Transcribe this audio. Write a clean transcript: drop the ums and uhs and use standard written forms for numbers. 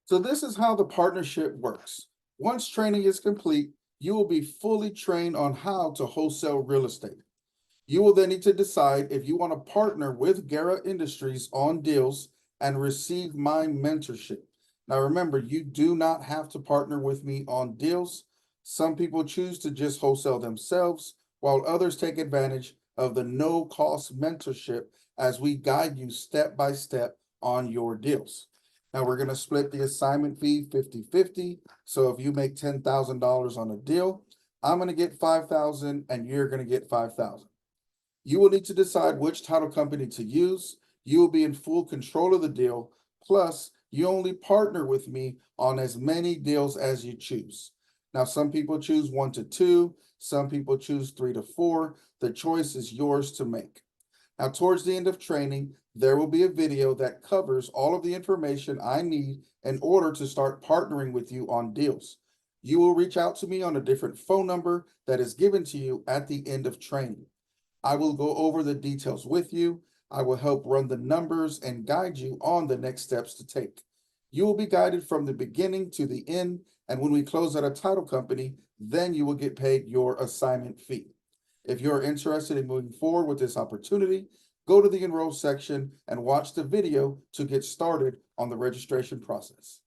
So this is how the partnership works. Once training is complete, you will be fully trained on how to wholesale real estate. You will then need to decide if you want to partner with Guerra Industries on deals and receive my mentorship. Now, remember, you do not have to partner with me on deals. Some people choose to just wholesale themselves, while others take advantage of the no cost mentorship as we guide you step by step on your deals. Now, we're going to split the assignment fee 50-50. So if you make $10,000 on a deal, I'm going to get 5,000 and you're going to get 5,000. You will need to decide which title company to use. You will be in full control of the deal. Plus, you only partner with me on as many deals as you choose. Now, some people choose 1 to 2, some people choose 3 to 4. The choice is yours to make. Now, towards the end of training, there will be a video that covers all of the information I need in order to start partnering with you on deals. You will reach out to me on a different phone number that is given to you at the end of training. I will go over the details with you. I will help run the numbers and guide you on the next steps to take. You will be guided from the beginning to the end, and when we close out a title company, then you will get paid your assignment fee. If you're interested in moving forward with this opportunity, go to the enroll section and watch the video to get started on the registration process.